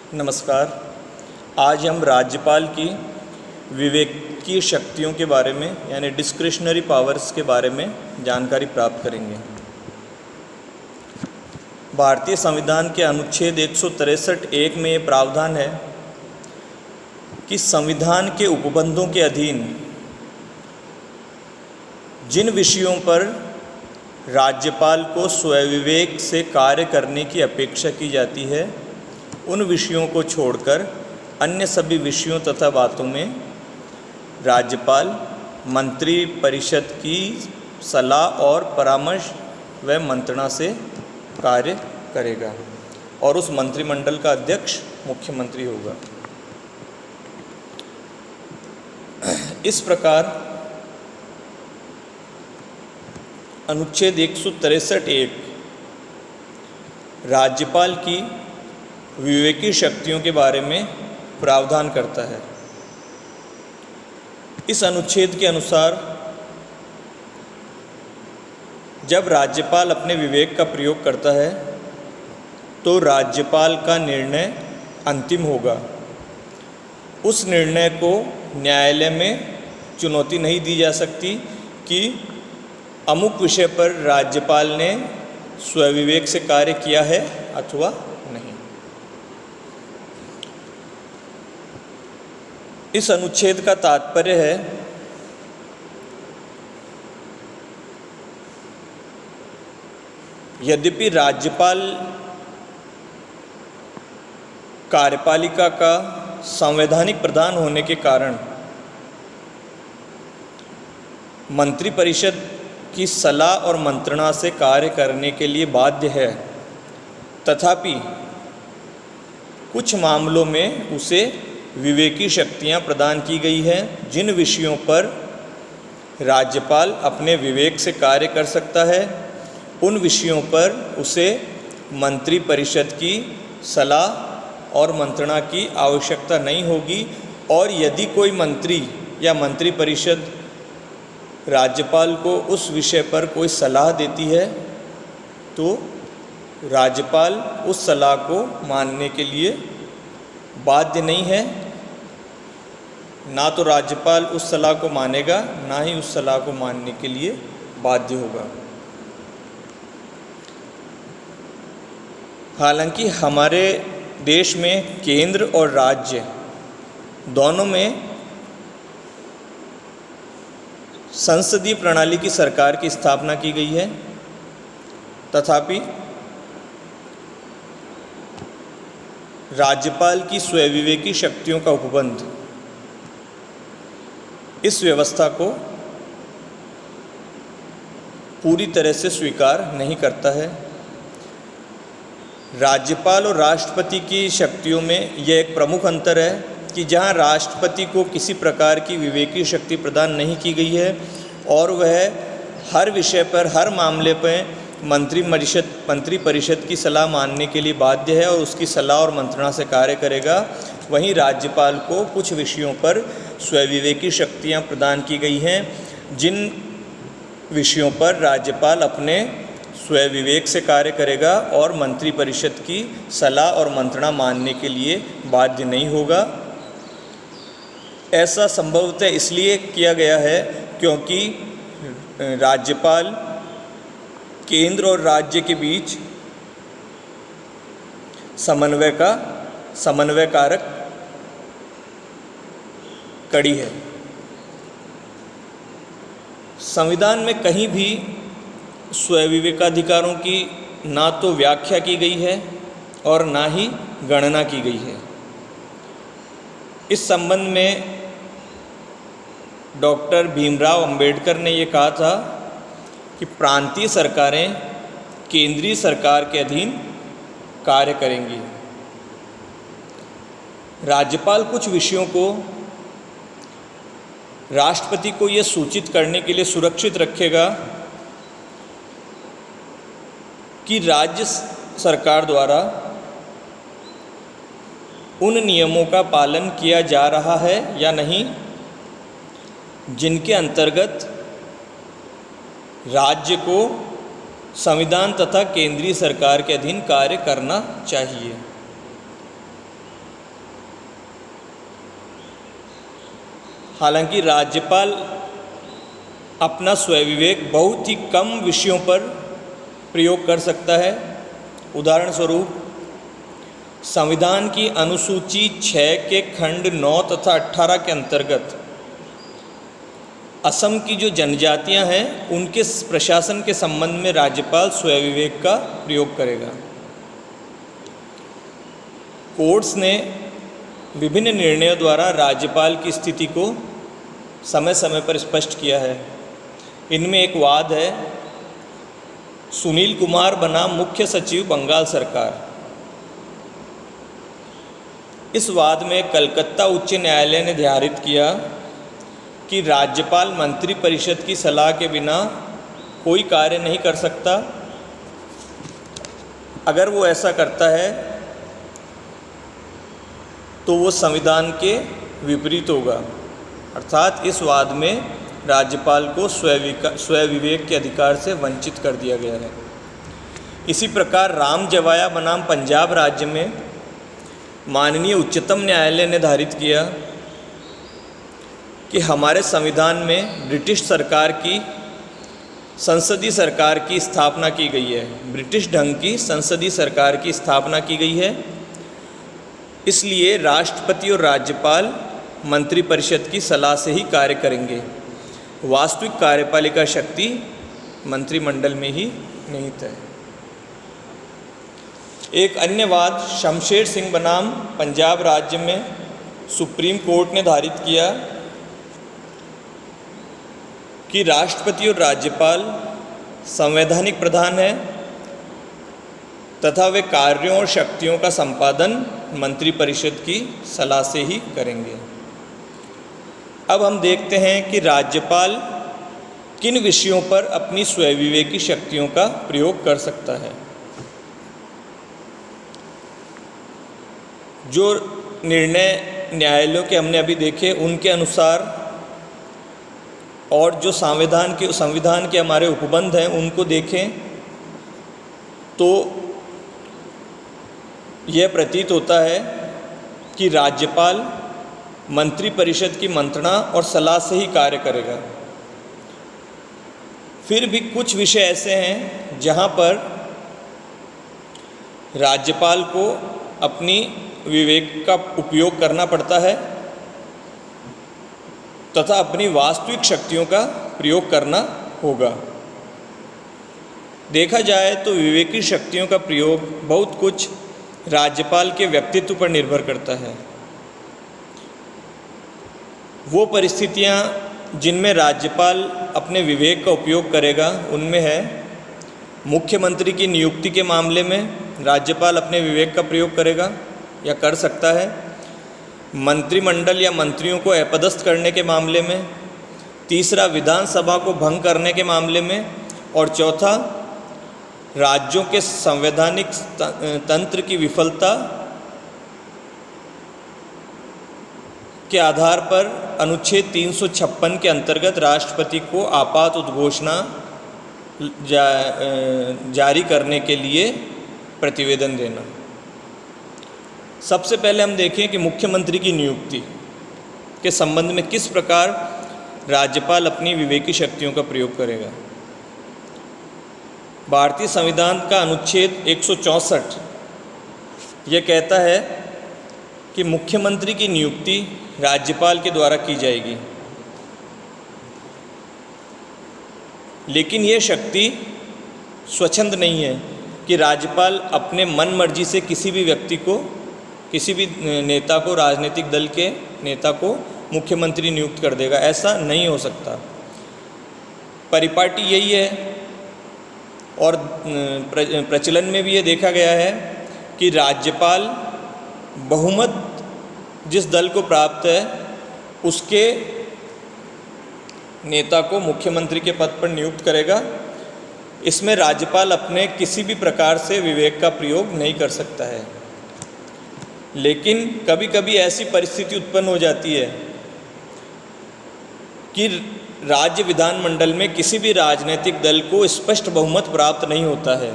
नमस्कार। आज हम राज्यपाल की विवेकीय शक्तियों के बारे में यानी डिस्क्रिशनरी पावर्स के बारे में जानकारी प्राप्त करेंगे। भारतीय संविधान के अनुच्छेद 163(1) में ये प्रावधान है कि संविधान के उपबंधों के अधीन जिन विषयों पर राज्यपाल को स्वविवेक से कार्य करने की अपेक्षा की जाती है, उन विषयों को छोड़कर अन्य सभी विषयों तथा बातों में राज्यपाल मंत्री परिषद की सलाह और परामर्श व मंत्रणा से कार्य करेगा और उस मंत्रिमंडल का अध्यक्ष मुख्यमंत्री होगा। इस प्रकार अनुच्छेद 163(1) राज्यपाल की विवेकी शक्तियों के बारे में प्रावधान करता है। इस अनुच्छेद के अनुसार जब राज्यपाल अपने विवेक का प्रयोग करता है तो राज्यपाल का निर्णय अंतिम होगा। उस निर्णय को न्यायालय में चुनौती नहीं दी जा सकती कि अमुक विषय पर राज्यपाल ने स्वविवेक से कार्य किया है अथवा नहीं। इस अनुच्छेद का तात्पर्य है यद्यपि राज्यपाल कार्यपालिका का संवैधानिक प्रधान होने के कारण मंत्रिपरिषद की सलाह और मंत्रणा से कार्य करने के लिए बाध्य है, तथापि कुछ मामलों में उसे विवेकी शक्तियां प्रदान की गई हैं जिन विषयों पर राज्यपाल अपने विवेक से कार्य कर सकता है। उन विषयों पर उसे मंत्रिपरिषद की सलाह और मंत्रणा की आवश्यकता नहीं होगी, और यदि कोई मंत्री या मंत्रिपरिषद राज्यपाल को उस विषय पर कोई सलाह देती है तो राज्यपाल उस सलाह को मानने के लिए बाध्य नहीं है। ना तो राज्यपाल उस सलाह को मानेगा, ना ही उस सलाह को मानने के लिए बाध्य होगा। हालांकि हमारे देश में केंद्र और राज्य दोनों में संसदीय प्रणाली की सरकार की स्थापना की गई है, तथापि राज्यपाल की स्वविवेकी शक्तियों का उपबंध इस व्यवस्था को पूरी तरह से स्वीकार नहीं करता है। राज्यपाल और राष्ट्रपति की शक्तियों में यह एक प्रमुख अंतर है कि जहां राष्ट्रपति को किसी प्रकार की विवेकी शक्ति प्रदान नहीं की गई है और वह हर विषय पर, हर मामले पर मंत्रिपरिषद की सलाह मानने के लिए बाध्य है और उसकी सलाह और मंत्रणा से कार्य करेगा, वहीं राज्यपाल को कुछ विषयों पर स्वविवेकी शक्तियां प्रदान की गई हैं जिन विषयों पर राज्यपाल अपने स्वविवेक से कार्य करेगा और मंत्रिपरिषद की सलाह और मंत्रणा मानने के लिए बाध्य नहीं होगा। ऐसा संभवतः इसलिए किया गया है क्योंकि राज्यपाल केंद्र और राज्य के बीच समन्वयकारक कड़ी है। संविधान में कहीं भी स्वविवेकाधिकारों की ना तो व्याख्या की गई है और ना ही गणना की गई है। इस संबंध में डॉक्टर भीमराव अंबेडकर ने ये कहा था कि प्रांतीय सरकारें केंद्रीय सरकार के अधीन कार्य करेंगी। राज्यपाल कुछ विषयों को राष्ट्रपति को ये सूचित करने के लिए सुरक्षित रखेगा कि राज्य सरकार द्वारा उन नियमों का पालन किया जा रहा है या नहीं जिनके अंतर्गत राज्य को संविधान तथा केंद्रीय सरकार के अधीन कार्य करना चाहिए। हालांकि राज्यपाल अपना स्वविवेक बहुत ही कम विषयों पर प्रयोग कर सकता है। उदाहरण स्वरूप, संविधान की अनुसूची 6 के खंड 9 तथा 18 के अंतर्गत असम की जो जनजातियां हैं उनके प्रशासन के संबंध में राज्यपाल स्वविवेक का प्रयोग करेगा। कोर्ट्स ने विभिन्न निर्णयों द्वारा राज्यपाल की स्थिति को समय समय पर स्पष्ट किया है। इनमें एक वाद है, सुनील कुमार बना मुख्य सचिव बंगाल सरकार। इस वाद में कलकत्ता उच्च न्यायालय ने निर्धारित किया कि राज्यपाल मंत्रिपरिषद की सलाह के बिना कोई कार्य नहीं कर सकता। अगर वो ऐसा करता है तो वो संविधान के विपरीत होगा, अर्थात इस वाद में राज्यपाल को स्वविवेक के अधिकार से वंचित कर दिया गया है। इसी प्रकार राम जवाया बनाम पंजाब राज्य में माननीय उच्चतम न्यायालय ने निर्धारित किया कि हमारे संविधान में ब्रिटिश सरकार की संसदीय सरकार की स्थापना की गई है, ब्रिटिश ढंग की संसदीय सरकार की स्थापना की गई है। इसलिए राष्ट्रपति और राज्यपाल मंत्रिपरिषद की सलाह से ही कार्य करेंगे। वास्तविक कार्यपालिका शक्ति मंत्रिमंडल में ही निहित है। एक अन्य वाद शमशेर सिंह बनाम पंजाब राज्य में सुप्रीम कोर्ट ने निर्धारित किया कि राष्ट्रपति और राज्यपाल संवैधानिक प्रधान हैं तथा वे कार्यों और शक्तियों का संपादन मंत्रिपरिषद की सलाह से ही करेंगे। अब हम देखते हैं कि राज्यपाल किन विषयों पर अपनी स्वविवेकी शक्तियों का प्रयोग कर सकता है। जो निर्णय न्यायालयों के हमने अभी देखे उनके अनुसार और जो संविधान के हमारे उपबंध हैं उनको देखें तो यह प्रतीत होता है कि राज्यपाल मंत्रिपरिषद की मंत्रणा और सलाह से ही कार्य करेगा। फिर भी कुछ विषय ऐसे हैं जहां पर राज्यपाल को अपनी विवेक का उपयोग करना पड़ता है तथा अपनी वास्तविक शक्तियों का प्रयोग करना होगा। देखा जाए तो विवेकी शक्तियों का प्रयोग बहुत कुछ राज्यपाल के व्यक्तित्व पर निर्भर करता है। वो परिस्थितियां जिनमें राज्यपाल अपने विवेक का उपयोग करेगा उनमें है, मुख्यमंत्री की नियुक्ति के मामले में राज्यपाल अपने विवेक का प्रयोग करेगा या कर सकता है, मंत्रिमंडल या मंत्रियों को अपदस्थ करने के मामले में, तीसरा विधानसभा को भंग करने के मामले में, और चौथा राज्यों के संवैधानिक तंत्र की विफलता के आधार पर अनुच्छेद 356 के अंतर्गत राष्ट्रपति को आपात उद्घोषणा जारी करने के लिए प्रतिवेदन देना। सबसे पहले हम देखें कि मुख्यमंत्री की नियुक्ति के संबंध में किस प्रकार राज्यपाल अपनी विवेकी शक्तियों का प्रयोग करेगा। भारतीय संविधान का अनुच्छेद 164 यह कहता है कि मुख्यमंत्री की नियुक्ति राज्यपाल के द्वारा की जाएगी, लेकिन यह शक्ति स्वच्छंद नहीं है कि राज्यपाल अपने मन मर्जी से किसी भी व्यक्ति को, किसी भी नेता को, राजनीतिक दल के नेता को मुख्यमंत्री नियुक्त कर देगा। ऐसा नहीं हो सकता। परिपाटी यही है और प्रचलन में भी ये देखा गया है कि राज्यपाल बहुमत जिस दल को प्राप्त है उसके नेता को मुख्यमंत्री के पद पर नियुक्त करेगा। इसमें राज्यपाल अपने किसी भी प्रकार से विवेक का प्रयोग नहीं कर सकता है। लेकिन कभी कभी ऐसी परिस्थिति उत्पन्न हो जाती है कि राज्य विधानमंडल में किसी भी राजनीतिक दल को स्पष्ट बहुमत प्राप्त नहीं होता है।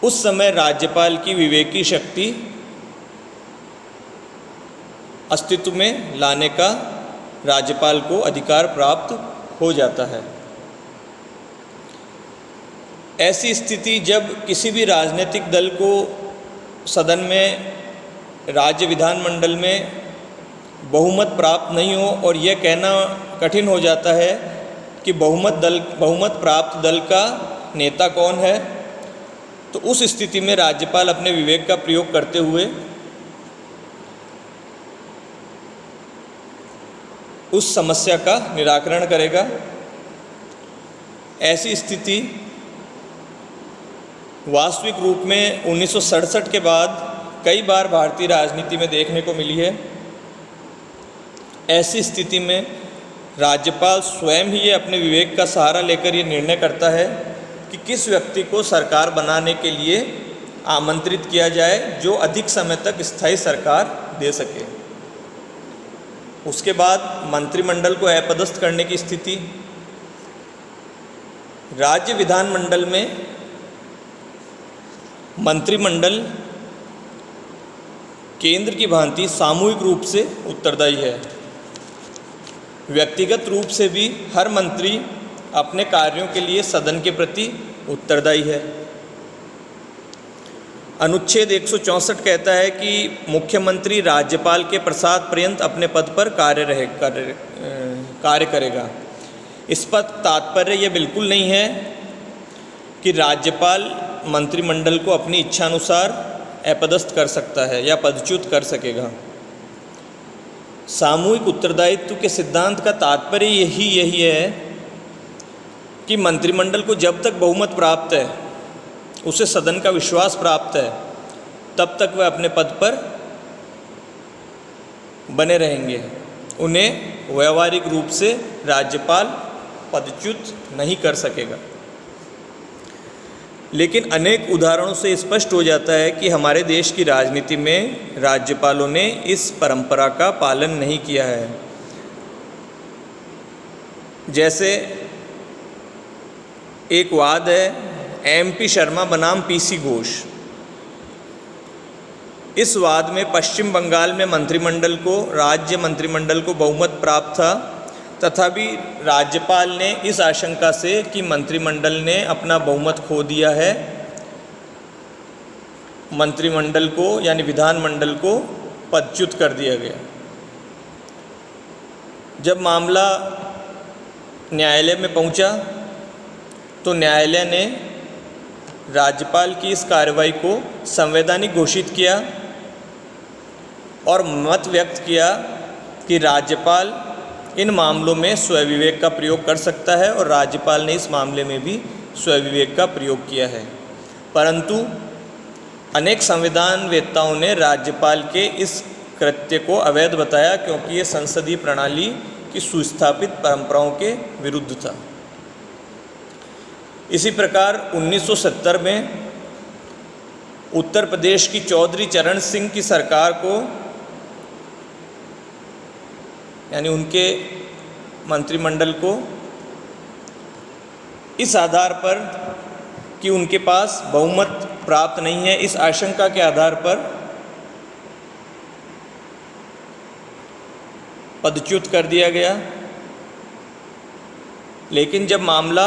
उस समय राज्यपाल की विवेकी शक्ति अस्तित्व में लाने का राज्यपाल को अधिकार प्राप्त हो जाता है। ऐसी स्थिति जब किसी भी राजनीतिक दल को सदन में, राज्य विधानमंडल में बहुमत प्राप्त नहीं हो और यह कहना कठिन हो जाता है कि बहुमत प्राप्त दल का नेता कौन है, तो उस स्थिति में राज्यपाल अपने विवेक का प्रयोग करते हुए उस समस्या का निराकरण करेगा। ऐसी स्थिति वास्तविक रूप में 1967 के बाद कई बार भारतीय राजनीति में देखने को मिली है। ऐसी स्थिति में राज्यपाल स्वयं ही अपने विवेक का सहारा लेकर ये निर्णय करता है कि किस व्यक्ति को सरकार बनाने के लिए आमंत्रित किया जाए जो अधिक समय तक स्थायी सरकार दे सके। उसके बाद मंत्रिमंडल को अपदस्थ करने की स्थिति। राज्य विधानमंडल में मंत्रिमंडल केंद्र की भांति सामूहिक रूप से उत्तरदायी है। व्यक्तिगत रूप से भी हर मंत्री अपने कार्यों के लिए सदन के प्रति उत्तरदायी है। अनुच्छेद 164 कहता है कि मुख्यमंत्री राज्यपाल के प्रसाद पर्यंत अपने पद पर कार्य करेगा। इस पर तात्पर्य यह बिल्कुल नहीं है कि राज्यपाल मंत्रिमंडल को अपनी इच्छानुसार अपदस्थ कर सकता है या पदच्युत कर सकेगा। सामूहिक उत्तरदायित्व के सिद्धांत का तात्पर्य यही है कि मंत्रिमंडल को जब तक बहुमत प्राप्त है, उसे सदन का विश्वास प्राप्त है, तब तक वह अपने पद पर बने रहेंगे। उन्हें व्यावहारिक रूप से राज्यपाल पदच्युत नहीं कर सकेगा। लेकिन अनेक उदाहरणों से स्पष्ट हो जाता है कि हमारे देश की राजनीति में राज्यपालों ने इस परंपरा का पालन नहीं किया है। जैसे एक वाद है MP शर्मा बनाम PC घोष। इस वाद में पश्चिम बंगाल में राज्य मंत्रिमंडल को बहुमत प्राप्त था, तथापि राज्यपाल ने इस आशंका से कि मंत्रिमंडल ने अपना बहुमत खो दिया है, मंत्रिमंडल को यानी विधानमंडल को पदच्युत कर दिया गया। जब मामला न्यायालय में पहुंचा तो न्यायालय ने राज्यपाल की इस कार्रवाई को संवैधानिक घोषित किया और मत व्यक्त किया कि राज्यपाल इन मामलों में स्वविवेक का प्रयोग कर सकता है, और राज्यपाल ने इस मामले में भी स्वविवेक का प्रयोग किया है। परंतु अनेक संविधानवेत्ताओं ने राज्यपाल के इस कृत्य को अवैध बताया, क्योंकि ये संसदीय प्रणाली की सुस्थापित परंपराओं के विरुद्ध था। इसी प्रकार 1970 में उत्तर प्रदेश की चौधरी चरण सिंह की सरकार को, यानी उनके मंत्रिमंडल को, इस आधार पर कि उनके पास बहुमत प्राप्त नहीं है, इस आशंका के आधार पर पदच्युत कर दिया गया। लेकिन जब मामला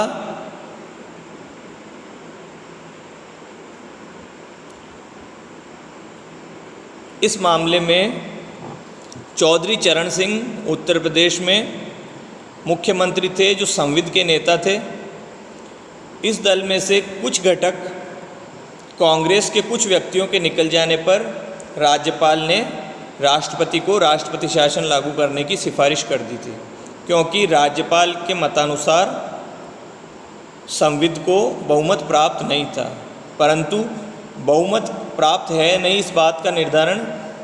इस मामले में चौधरी चरण सिंह उत्तर प्रदेश में मुख्यमंत्री थे, जो संविद के नेता थे। इस दल में से कुछ घटक कांग्रेस के कुछ व्यक्तियों के निकल जाने पर राज्यपाल ने राष्ट्रपति को राष्ट्रपति शासन लागू करने की सिफारिश कर दी थी, क्योंकि राज्यपाल के मतानुसार संविद को बहुमत प्राप्त नहीं था। परंतु बहुमत प्राप्त है नहीं, इस बात का निर्धारण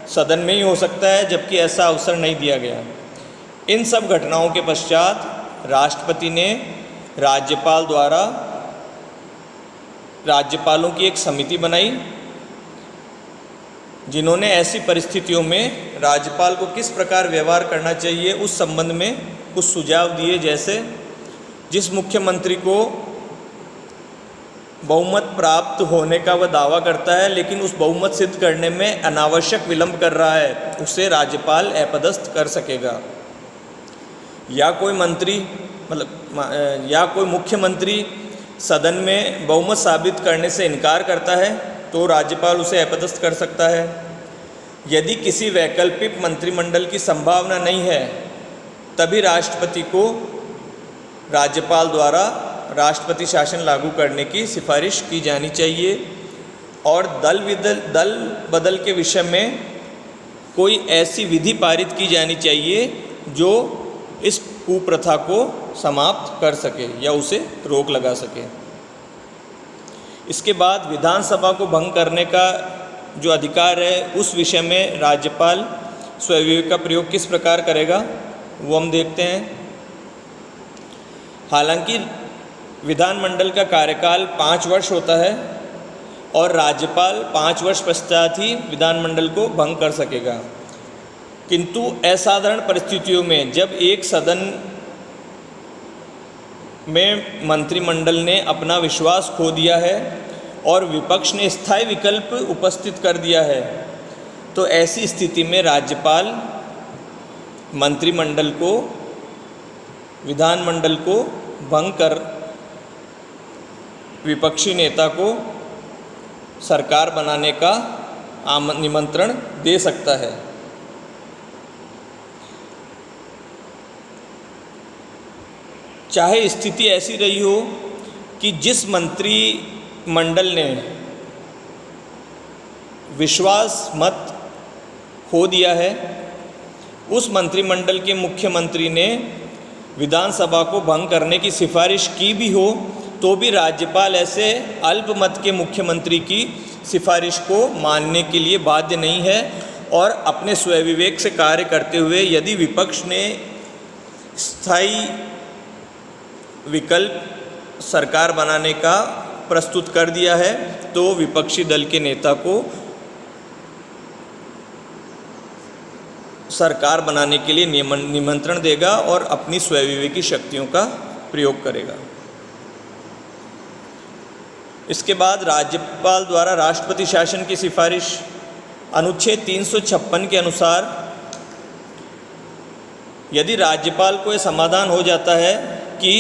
सदन में ही हो सकता है, जबकि ऐसा अवसर नहीं दिया गया। इन सब घटनाओं के पश्चात राष्ट्रपति ने राज्यपाल द्वारा राज्यपालों की एक समिति बनाई, जिन्होंने ऐसी परिस्थितियों में राज्यपाल को किस प्रकार व्यवहार करना चाहिए उस संबंध में कुछ सुझाव दिए। जैसे जिस मुख्यमंत्री को बहुमत प्राप्त होने का वह दावा करता है, लेकिन उस बहुमत सिद्ध करने में अनावश्यक विलंब कर रहा है, उसे राज्यपाल अपदस्थ कर सकेगा। या कोई मंत्री या कोई मुख्यमंत्री सदन में बहुमत साबित करने से इनकार करता है तो राज्यपाल उसे अपदस्थ कर सकता है। यदि किसी वैकल्पिक मंत्रिमंडल की संभावना नहीं है तभी राष्ट्रपति को राज्यपाल द्वारा राष्ट्रपति शासन लागू करने की सिफारिश की जानी चाहिए। और दल बदल के विषय में कोई ऐसी विधि पारित की जानी चाहिए जो इस कुप्रथा को समाप्त कर सके या उसे रोक लगा सके। इसके बाद विधानसभा को भंग करने का जो अधिकार है उस विषय में राज्यपाल स्वविवेक का प्रयोग किस प्रकार करेगा वो हम देखते हैं। हालांकि विधानमंडल का कार्यकाल 5 वर्ष होता है और राज्यपाल 5 वर्ष पश्चात ही विधानमंडल को भंग कर सकेगा, किंतु असाधारण परिस्थितियों में जब एक सदन में मंत्रिमंडल ने अपना विश्वास खो दिया है और विपक्ष ने स्थायी विकल्प उपस्थित कर दिया है तो ऐसी स्थिति में राज्यपाल मंत्रिमंडल को विधानमंडल को भंग कर विपक्षी नेता को सरकार बनाने का निमंत्रण दे सकता है। चाहे स्थिति ऐसी रही हो कि जिस मंत्रिमंडल ने विश्वास मत खो दिया है उस मंत्रिमंडल के मुख्यमंत्री ने विधानसभा को भंग करने की सिफारिश की भी हो तो भी राज्यपाल ऐसे अल्पमत के मुख्यमंत्री की सिफारिश को मानने के लिए बाध्य नहीं है और अपने स्वविवेक से कार्य करते हुए यदि विपक्ष ने स्थायी विकल्प सरकार बनाने का प्रस्तुत कर दिया है तो विपक्षी दल के नेता को सरकार बनाने के लिए निमंत्रण देगा और अपनी स्वविवेकी शक्तियों का प्रयोग करेगा। इसके बाद राज्यपाल द्वारा राष्ट्रपति शासन की सिफारिश अनुच्छेद 356 के अनुसार यदि राज्यपाल को यह समाधान हो जाता है कि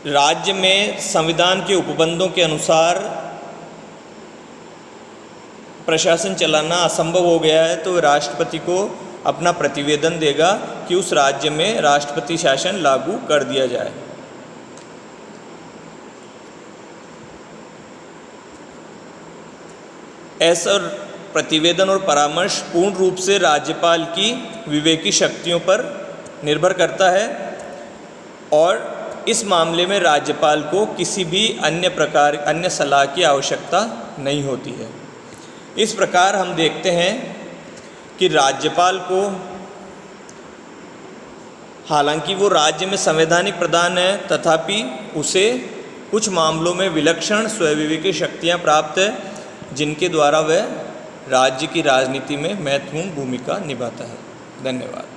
राज्य में संविधान के उपबंधों के अनुसार प्रशासन चलाना असंभव हो गया है तो राष्ट्रपति को अपना प्रतिवेदन देगा कि उस राज्य में राष्ट्रपति शासन लागू कर दिया जाए। ऐसा प्रतिवेदन और परामर्श पूर्ण रूप से राज्यपाल की विवेकी शक्तियों पर निर्भर करता है और इस मामले में राज्यपाल को किसी भी अन्य सलाह की आवश्यकता नहीं होती है। इस प्रकार हम देखते हैं कि राज्यपाल को हालांकि वो राज्य में संवैधानिक प्रधान है तथापि उसे कुछ मामलों में विलक्षण स्वविवेकी शक्तियाँ प्राप्त है जिनके द्वारा वह राज्य की राजनीति में महत्वपूर्ण भूमिका निभाता है। धन्यवाद।